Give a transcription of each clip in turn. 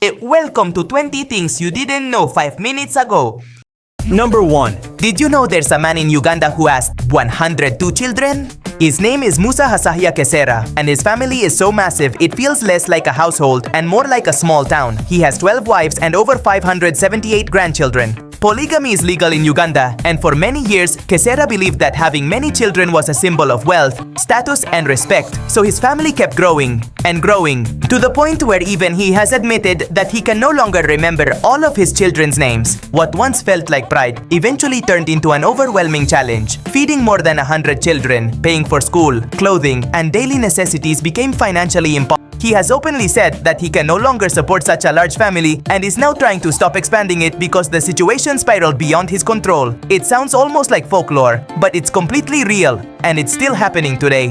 Welcome to 20 things you didn't know 5 minutes ago. Number 1. Did you know there's a man in Uganda who has 102 children? His name is Musa Hasahia Kesera, and his family is so massive it feels less like a household and more like a small town. He has 12 wives and over 578 grandchildren. Polygamy is legal in Uganda, and for many years, Kesera believed that having many children was a symbol of wealth, status, and respect. So his family kept growing and growing, to the point where even he has admitted that he can no longer remember all of his children's names. What once felt like pride eventually turned into an overwhelming challenge. Feeding more than 100 children, paying for school, clothing, and daily necessities became financially impossible. He has openly said that he can no longer support such a large family and is now trying to stop expanding it because the situation spiraled beyond his control. It sounds almost like folklore, but it's completely real, and it's still happening today.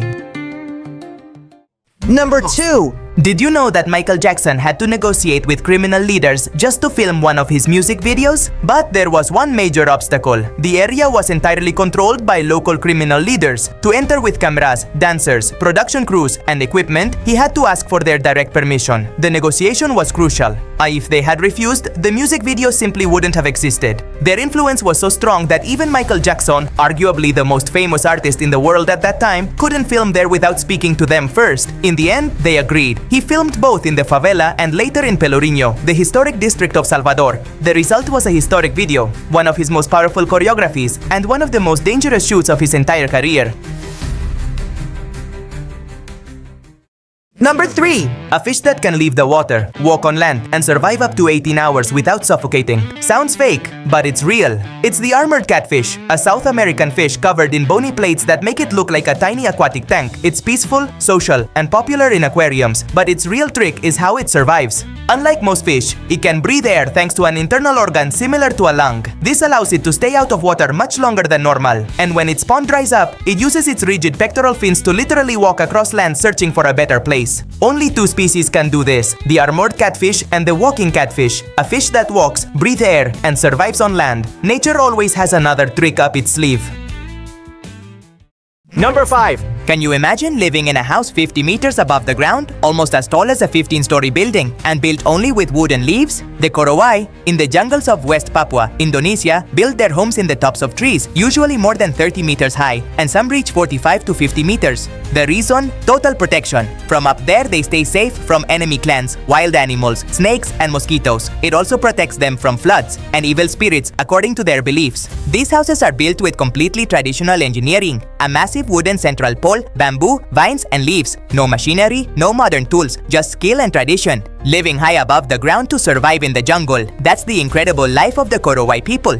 Number 2. Did you know that Michael Jackson had to negotiate with criminal leaders just to film one of his music videos? But there was one major obstacle. The area was entirely controlled by local criminal leaders. To enter with cameras, dancers, production crews, and equipment, he had to ask for their direct permission. The negotiation was crucial. If they had refused, the music video simply wouldn't have existed. Their influence was so strong that even Michael Jackson, arguably the most famous artist in the world at that time, couldn't film there without speaking to them first. In the end, they agreed. He filmed both in the favela and later in Pelourinho, the historic district of Salvador. The result was a historic video, one of his most powerful choreographies, and one of the most dangerous shoots of his entire career. Number 3. A fish that can leave the water, walk on land, and survive up to 18 hours without suffocating. Sounds fake, but it's real. It's the armored catfish, a South American fish covered in bony plates that make it look like a tiny aquatic tank. It's peaceful, social, and popular in aquariums, but its real trick is how it survives. Unlike most fish, it can breathe air thanks to an internal organ similar to a lung. This allows it to stay out of water much longer than normal. And when its pond dries up, it uses its rigid pectoral fins to literally walk across land searching for a better place. Only 2 species can do this, the armored catfish and the walking catfish, a fish that walks, breathes air, and survives on land. Nature always has another trick up its sleeve. Number 5. Can you imagine living in a house 50 meters above the ground, almost as tall as a 15-story building, and built only with wood and leaves? The Korowai, in the jungles of West Papua, Indonesia, build their homes in the tops of trees, usually more than 30 meters high, and some reach 45 to 50 meters. The reason? Total protection. From up there, they stay safe from enemy clans, wild animals, snakes, and mosquitoes. It also protects them from floods and evil spirits, according to their beliefs. These houses are built with completely traditional engineering, a massive wooden central pole, bamboo, vines, and leaves. No machinery, no modern tools, just skill and tradition. Living high above the ground to survive in the jungle. That's the incredible life of the Korowai people.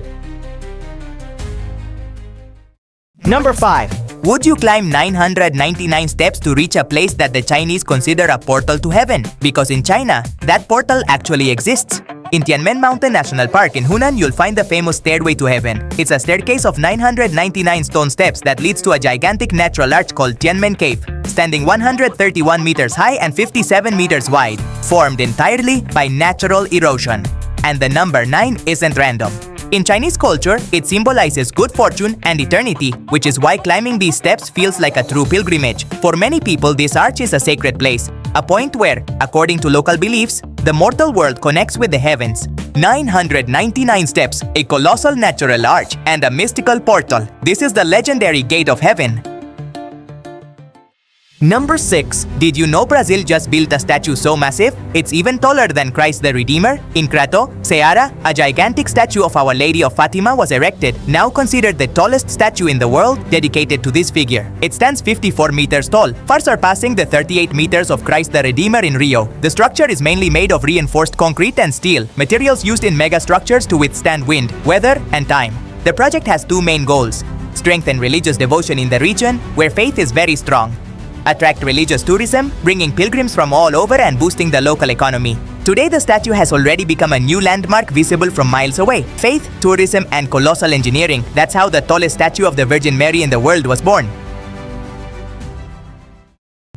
Number 5. Would you climb 999 steps to reach a place that the Chinese consider a portal to heaven? Because in China, that portal actually exists. In Tianmen Mountain National Park in Hunan, you'll find the famous Stairway to Heaven. It's a staircase of 999 stone steps that leads to a gigantic natural arch called Tianmen Cave, standing 131 meters high and 57 meters wide, formed entirely by natural erosion. And the number 9 isn't random. In Chinese culture, it symbolizes good fortune and eternity, which is why climbing these steps feels like a true pilgrimage. For many people, this arch is a sacred place, a point where, according to local beliefs, the mortal world connects with the heavens. 999 steps, a colossal natural arch, and a mystical portal. This is the legendary Gate of Heaven. Number 6. Did you know Brazil just built a statue so massive, it's even taller than Christ the Redeemer? In Crato, Ceará, a gigantic statue of Our Lady of Fatima was erected, now considered the tallest statue in the world, dedicated to this figure. It stands 54 meters tall, far surpassing the 38 meters of Christ the Redeemer in Rio. The structure is mainly made of reinforced concrete and steel, materials used in megastructures to withstand wind, weather, and time. The project has 2 main goals: strengthen religious devotion in the region, where faith is very strong, attract religious tourism, bringing pilgrims from all over and boosting the local economy. Today, the statue has already become a new landmark visible from miles away. Faith, tourism, and colossal engineering. That's how the tallest statue of the Virgin Mary in the world was born.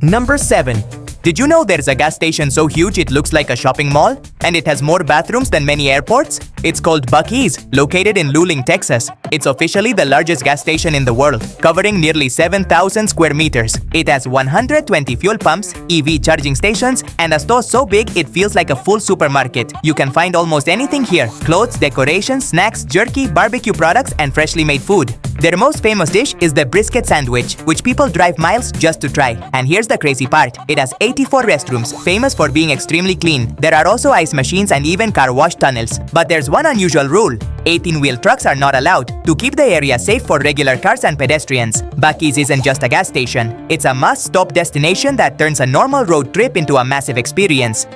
Number 7. Did you know there's a gas station so huge it looks like a shopping mall? And it has more bathrooms than many airports? It's called Buc-ee's, located in Luling, Texas. It's officially the largest gas station in the world, covering nearly 7,000 square meters. It has 120 fuel pumps, EV charging stations, and a store so big it feels like a full supermarket. You can find almost anything here: clothes, decorations, snacks, jerky, barbecue products, and freshly made food. Their most famous dish is the brisket sandwich, which people drive miles just to try. And here's the crazy part: it has 84 restrooms, famous for being extremely clean. There are also ice machines and even car wash tunnels. But there's one unusual rule: 18-wheel trucks are not allowed, to keep the area safe for regular cars and pedestrians. Buc-ee's isn't just a gas station. It's a must-stop destination that turns a normal road trip into a massive experience.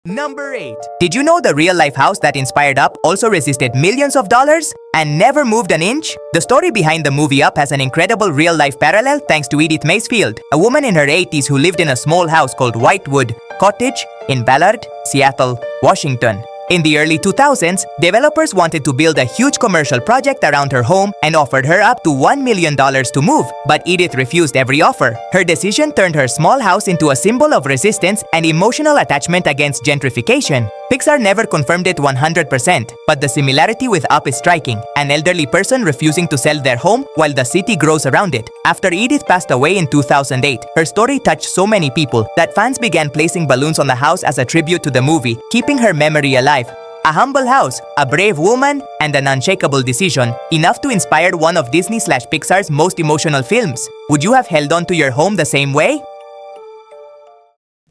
Number 8. Did you know the real-life house that inspired Up also resisted millions of dollars and never moved an inch? The story behind the movie Up has an incredible real-life parallel thanks to Edith Macefield, a woman in her 80s who lived in a small house called Whitewood Cottage in Ballard, Seattle, Washington. In the early 2000s, developers wanted to build a huge commercial project around her home and offered her up to $1 million to move, but Edith refused every offer. Her decision turned her small house into a symbol of resistance and emotional attachment against gentrification. Pixar never confirmed it 100%, but the similarity with Up is striking: an elderly person refusing to sell their home while the city grows around it. After Edith passed away in 2008, her story touched so many people that fans began placing balloons on the house as a tribute to the movie, keeping her memory alive. A humble house, a brave woman, and an unshakable decision, enough to inspire one of Disney/Pixar's most emotional films. Would you have held on to your home the same way?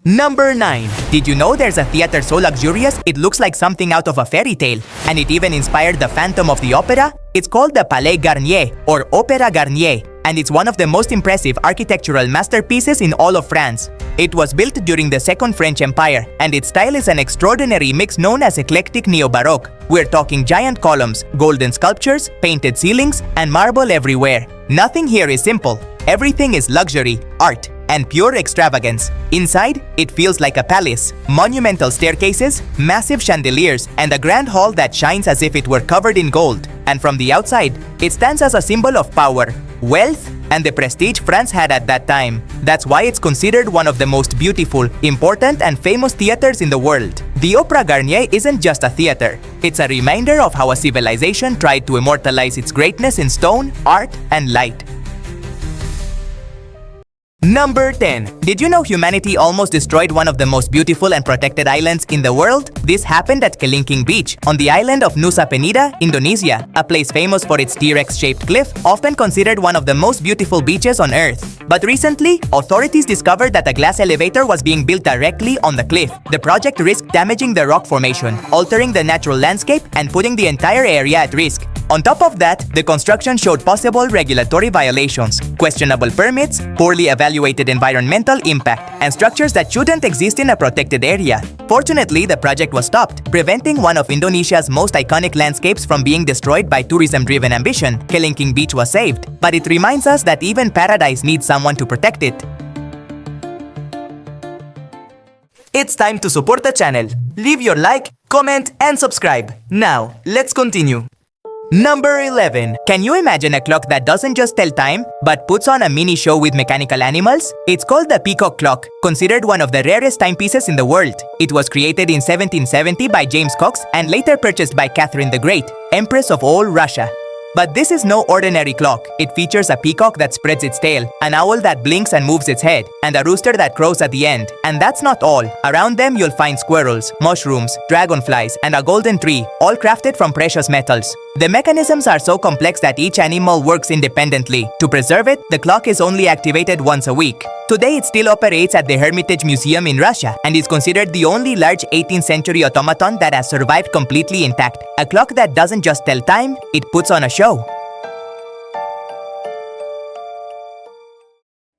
Number 9. Did you know there's a theater so luxurious it looks like something out of a fairy tale? And it even inspired the Phantom of the Opera? It's called the Palais Garnier, or Opéra Garnier, and it's one of the most impressive architectural masterpieces in all of France. It was built during the Second French Empire, and its style is an extraordinary mix known as eclectic neo-baroque. We're talking giant columns, golden sculptures, painted ceilings, and marble everywhere. Nothing here is simple. Everything is luxury, art, and pure extravagance. Inside, it feels like a palace. Monumental staircases, massive chandeliers, and a grand hall that shines as if it were covered in gold. And from the outside, it stands as a symbol of power, wealth, and the prestige France had at that time. That's why it's considered one of the most beautiful, important, and famous theaters in the world. The Opéra Garnier isn't just a theater. It's a reminder of how a civilization tried to immortalize its greatness in stone, art, and light. Number 10. Did you know humanity almost destroyed one of the most beautiful and protected islands in the world? This happened at Kelingking Beach, on the island of Nusa Penida, Indonesia, a place famous for its T-Rex-shaped cliff, often considered one of the most beautiful beaches on Earth. But recently, authorities discovered that a glass elevator was being built directly on the cliff. The project risked damaging the rock formation, altering the natural landscape, and putting the entire area at risk. On top of that, the construction showed possible regulatory violations, questionable permits, poorly evaluated environmental impact, and structures that shouldn't exist in a protected area. Fortunately, the project was stopped, preventing one of Indonesia's most iconic landscapes from being destroyed by tourism-driven ambition. Kelingking Beach was saved, but it reminds us that even paradise needs someone to protect it. It's time to support the channel. Leave your like, comment, and subscribe. Now, let's continue. Number 11. Can you imagine a clock that doesn't just tell time, but puts on a mini show with mechanical animals? It's called the Peacock Clock, considered one of the rarest timepieces in the world. It was created in 1770 by James Cox and later purchased by Catherine the Great, Empress of all Russia. But this is no ordinary clock. It features a peacock that spreads its tail, an owl that blinks and moves its head, and a rooster that crows at the end. And that's not all. Around them you'll find squirrels, mushrooms, dragonflies, and a golden tree, all crafted from precious metals. The mechanisms are so complex that each animal works independently. To preserve it, the clock is only activated once a week. Today it still operates at the Hermitage Museum in Russia and is considered the only large 18th century automaton that has survived completely intact. A clock that doesn't just tell time, it puts on a show.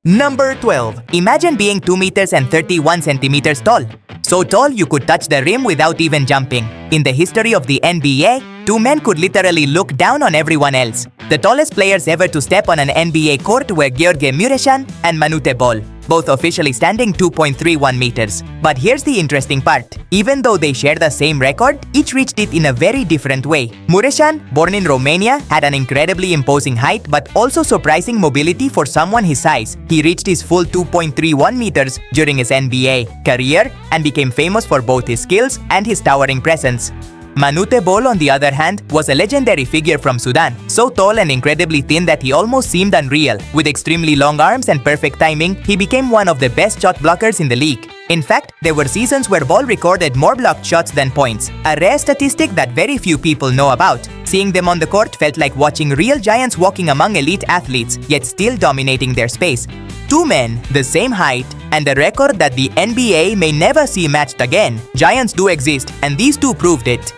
Number 12. Imagine being 2 meters and 31 centimeters tall. So tall you could touch the rim without even jumping. In the history of the NBA, 2 men could literally look down on everyone else. The tallest players ever to step on an NBA court were Gheorghe Mureșan and Manute Bol. both officially standing 2.31 meters. But here's the interesting part. Even though they share the same record, each reached it in a very different way. Mureșan, born in Romania, had an incredibly imposing height but also surprising mobility for someone his size. He reached his full 2.31 meters during his NBA career and became famous for both his skills and his towering presence. Manute Bol, on the other hand, was a legendary figure from Sudan, so tall and incredibly thin that he almost seemed unreal. With extremely long arms and perfect timing, he became one of the best shot blockers in the league. In fact, there were seasons where Bol recorded more blocked shots than points, a rare statistic that very few people know about. Seeing them on the court felt like watching real giants walking among elite athletes, yet still dominating their space. Two men, the same height, and a record that the NBA may never see matched again. Giants do exist, and these two proved it.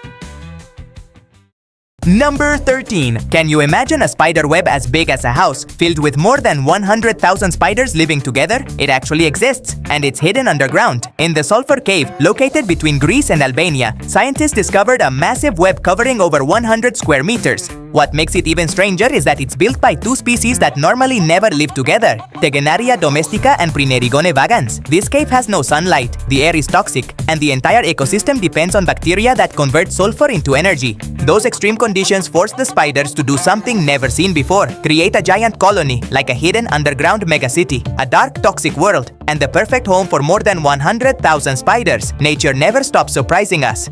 Number 13. Can you imagine a spider web as big as a house, filled with more than 100,000 spiders living together? It actually exists, and it's hidden underground. In the Sulfur Cave, located between Greece and Albania, scientists discovered a massive web covering over 100 square meters. What makes it even stranger is that it's built by two species that normally never live together, Tegenaria domestica and Prinerigone vagans. This cave has no sunlight, the air is toxic, and the entire ecosystem depends on bacteria that convert sulfur into energy. Those extreme conditions forced the spiders to do something never seen before, create a giant colony, like a hidden underground megacity, a dark, toxic world, and the perfect home for more than 100,000 spiders. Nature never stops surprising us.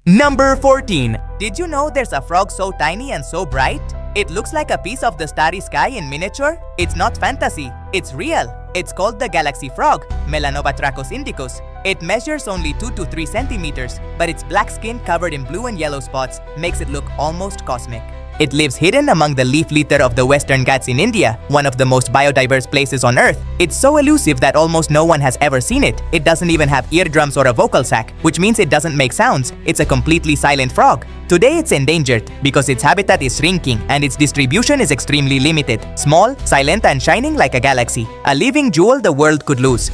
Number 14. Did you know there's a frog so tiny and so bright? It looks like a piece of the starry sky in miniature. It's not fantasy, it's real. It's called the galaxy frog, Melanobatrachus indicus. It measures only 2 to 3 centimeters, but its black skin covered in blue and yellow spots makes it look almost cosmic. It lives hidden among the leaf litter of the Western Ghats in India, one of the most biodiverse places on Earth. It's so elusive that almost no one has ever seen it. It doesn't even have eardrums or a vocal sac, which means it doesn't make sounds. It's a completely silent frog. Today it's endangered because its habitat is shrinking and its distribution is extremely limited. Small, silent, and shining like a galaxy. A living jewel the world could lose.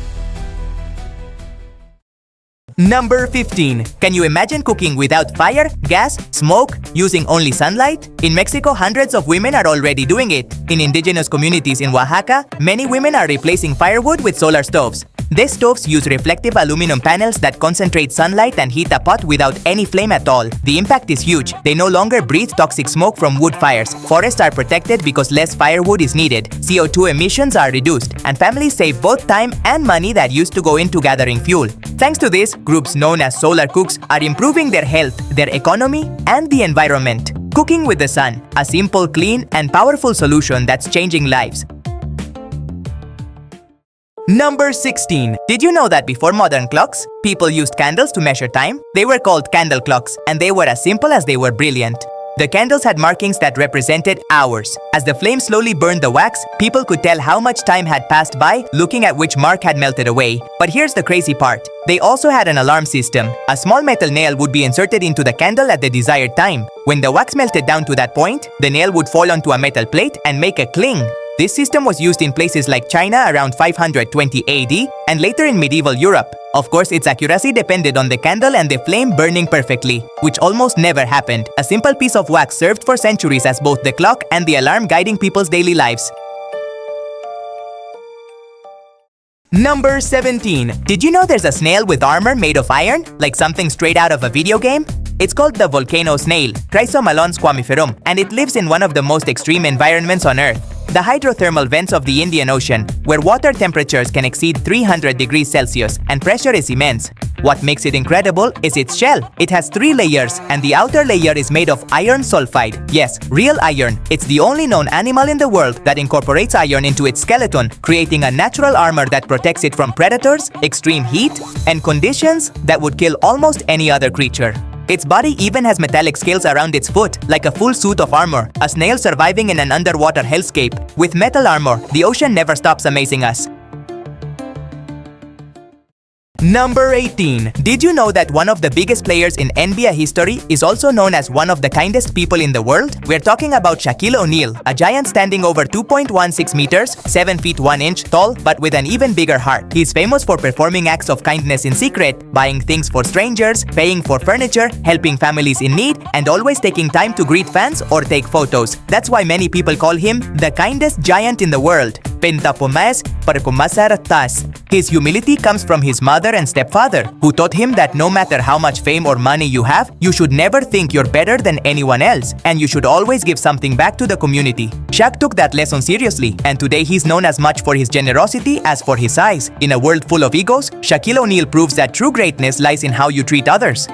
Number 15. Can you imagine cooking without fire, gas, smoke, using only sunlight? In Mexico, hundreds of women are already doing it. In indigenous communities in Oaxaca, many women are replacing firewood with solar stoves. These stoves use reflective aluminum panels that concentrate sunlight and heat a pot without any flame at all. The impact is huge. They no longer breathe toxic smoke from wood fires. Forests are protected because less firewood is needed. CO2 emissions are reduced, and families save both time and money that used to go into gathering fuel. Thanks to this, groups known as solar cooks are improving their health, their economy, and the environment. Cooking with the sun, a simple, clean, and powerful solution that's changing lives. Number 16. Did you know that before modern clocks, people used candles to measure time? They were called candle clocks, and they were as simple as they were brilliant. The candles had markings that represented hours. As the flame slowly burned the wax, people could tell how much time had passed by looking at which mark had melted away. But here's the crazy part. They also had an alarm system. A small metal nail would be inserted into the candle at the desired time. When the wax melted down to that point, the nail would fall onto a metal plate and make a cling. This system was used in places like China around 520 AD and later in medieval Europe. Of course, its accuracy depended on the candle and the flame burning perfectly, which almost never happened. A simple piece of wax served for centuries as both the clock and the alarm guiding people's daily lives. Number 17. Did you know there's a snail with armor made of iron, like something straight out of a video game? It's called the volcano snail, Chrysomalon squamiferum, and it lives in one of the most extreme environments on Earth. The hydrothermal vents of the Indian Ocean, where water temperatures can exceed 300 degrees Celsius and pressure is immense. What makes it incredible is its shell. It has 3 layers, and the outer layer is made of iron sulfide. Yes, real iron. It's the only known animal in the world that incorporates iron into its skeleton, creating a natural armor that protects it from predators, extreme heat, and conditions that would kill almost any other creature. Its body even has metallic scales around its foot, like a full suit of armor, a snail surviving in an underwater hellscape. With metal armor, the ocean never stops amazing us. Number 18. Did you know that one of the biggest players in NBA history is also known as one of the kindest people in the world? We're talking about Shaquille O'Neal, a giant standing over 2.16 meters, 7 feet 1 inch tall, but with an even bigger heart. He's famous for performing acts of kindness in secret, buying things for strangers, paying for furniture, helping families in need, and always taking time to greet fans or take photos. That's why many people call him the kindest giant in the world. Pentapomas perkumasaratas. His humility comes from his mother and stepfather, who taught him that no matter how much fame or money you have, you should never think you're better than anyone else, and you should always give something back to the community. Shaq took that lesson seriously, and today he's known as much for his generosity as for his size. In a world full of egos, Shaquille O'Neal proves that true greatness lies in how you treat others.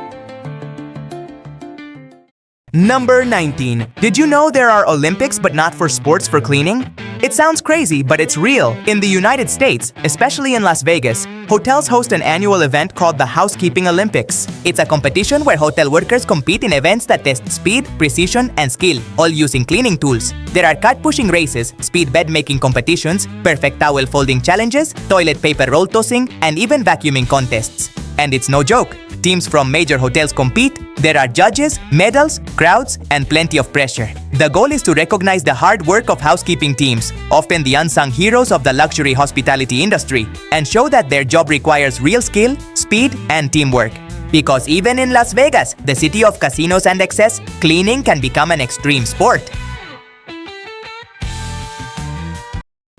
Number 19. Did you know there are Olympics but not for sports for cleaning? It sounds crazy, but it's real. In the United States, especially in Las Vegas, hotels host an annual event called the Housekeeping Olympics. It's a competition where hotel workers compete in events that test speed, precision, and skill, all using cleaning tools. There are cut-pushing races, speed bed-making competitions, perfect towel folding challenges, toilet paper roll tossing, and even vacuuming contests. And it's no joke. Teams from major hotels compete, there are judges, medals, crowds, and plenty of pressure. The goal is to recognize the hard work of housekeeping teams, often the unsung heroes of the luxury hospitality industry, and show that their job requires real skill, speed, and teamwork. Because even in Las Vegas, the city of casinos and excess, cleaning can become an extreme sport.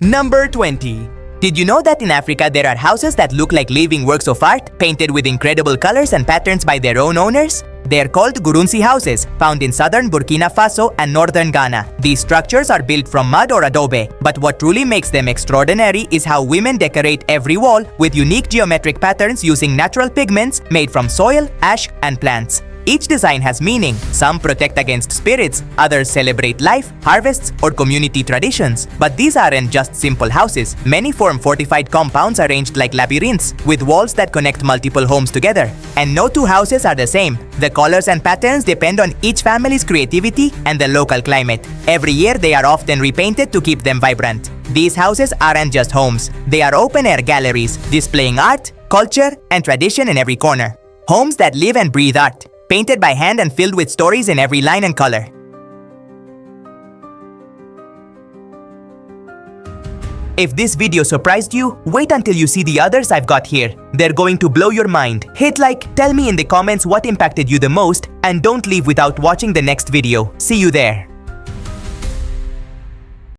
Number 20. Did you know that in Africa there are houses that look like living works of art, painted with incredible colors and patterns by their own owners? They are called Gurunsi houses, found in southern Burkina Faso and northern Ghana. These structures are built from mud or adobe, but what truly makes them extraordinary is how women decorate every wall with unique geometric patterns using natural pigments made from soil, ash, and plants. Each design has meaning. Some protect against spirits, others celebrate life, harvests, or community traditions. But these aren't just simple houses. Many form fortified compounds arranged like labyrinths, with walls that connect multiple homes together. And no two houses are the same. The colors and patterns depend on each family's creativity and the local climate. Every year they are often repainted to keep them vibrant. These houses aren't just homes. They are open-air galleries, displaying art, culture, and tradition in every corner. Homes that live and breathe art, painted by hand and filled with stories in every line and color. If this video surprised you, wait until you see the others I've got here. They're going to blow your mind. Hit like, tell me in the comments what impacted you the most, and don't leave without watching the next video. See you there.